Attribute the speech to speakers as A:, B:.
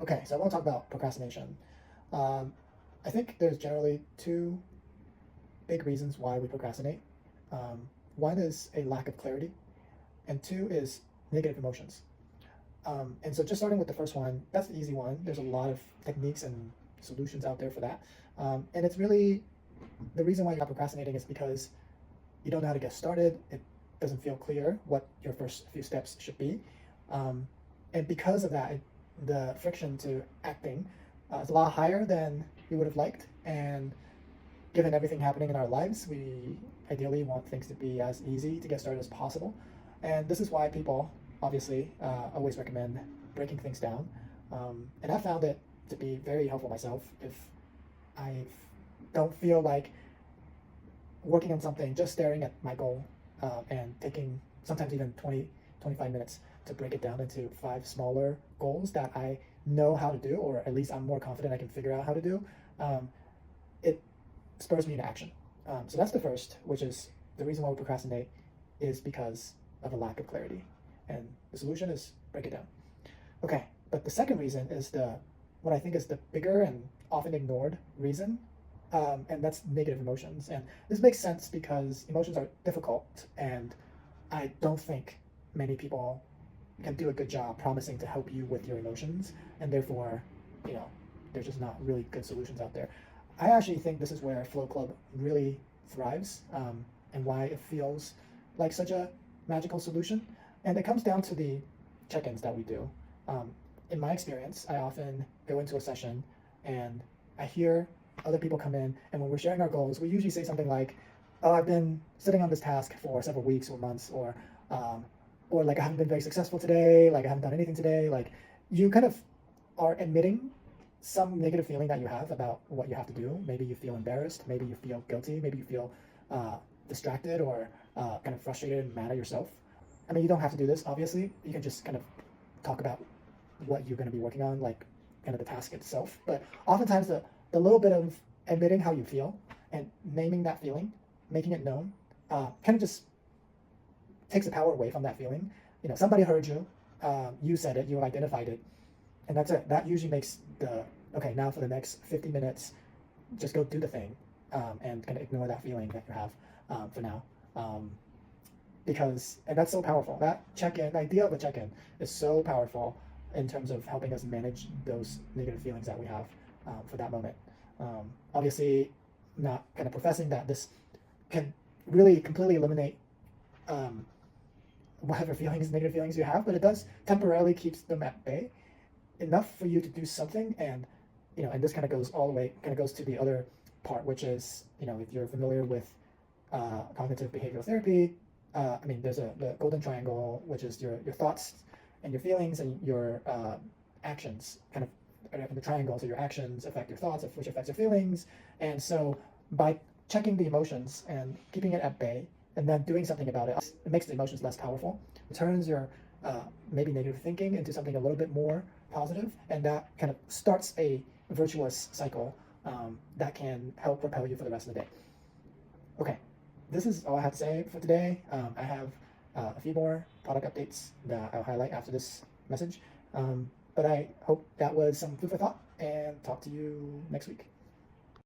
A: Okay, so I want to talk about procrastination. Um, I think there's generally two big reasons why we procrastinate. One is a lack of clarity, and two is negative emotions. And so, just starting with the first one, that's the easy one. There's a lot of techniques and solutions out there for that. And it's really the reason why you're not procrastinating is because you don't know how to get started. It doesn't feel clear what your first few steps should be. Um, and because of that, the friction to acting is a lot higher than we would have liked. And given everything happening in our lives, we ideally want things to be as easy to get started as possible. And this is why people obviously always recommend breaking things down. And I found it to be very helpful myself if I don't feel like working on something, just staring at my goal and taking sometimes even 20, 25 minutes to break it down into five smaller goals that I know how to do, or at least I'm more confident I can figure out how to do, it spurs me into action. So that's the first, which is the reason why we procrastinate is because of a lack of clarity. And the solution is break it down. Okay, but the second reason is what I think is the bigger and often ignored reason, and that's negative emotions. And this makes sense because emotions are difficult, and I don't think many people can do a good job promising to help you with your emotions, and therefore, you know, there's just not really good solutions out there. I actually think this is where Flow Club really thrives, and why it feels like such a magical solution. And it comes down to the check-ins that we do. Um, in my experience, I often go into a session and I hear other people come in, and when we're sharing our goals, we usually say something like, "Oh, I've been sitting on this task for several weeks or months," um, or like, "I haven't been very successful today," like, "I haven't done anything today." Like, you kind of are admitting some negative feeling that you have about what you have to do. Maybe you feel embarrassed, maybe you feel guilty, maybe you feel distracted or kind of frustrated and mad at yourself. I mean, you don't have to do this, obviously. You can just kind of talk about what you're going to be working on, like kind of the task itself. But oftentimes, the little bit of admitting how you feel and naming that feeling, making it known, kind of just takes the power away from that feeling. You know, somebody heard you, you said it, you identified it, and that's it. That usually makes okay, now for the next 50 minutes, just go do the thing, and kind of ignore that feeling that you have for now. And that's so powerful. That check-in, the idea of a check-in is so powerful in terms of helping us manage those negative feelings that we have for that moment. Obviously, not kind of professing that this can really completely eliminate whatever feelings, negative feelings you have, but it does temporarily keeps them at bay enough for you to do something. And and this kind of goes all the way, kind of goes to the other part, which is, if you're familiar with cognitive behavioral therapy, I mean, there's the golden triangle, which is your thoughts and your feelings and your actions, kind of in the triangle. So your actions affect your thoughts, which affects your feelings. And so by checking the emotions and keeping it at bay, and then doing something about it, it makes the emotions less powerful. It turns your maybe negative thinking into something a little bit more positive, and that kind of starts a virtuous cycle that can help propel you for the rest of the day. Okay, this is all I have to say for today. I have a few more product updates that I'll highlight after this message. But I hope that was some food for thought, and talk to you next week.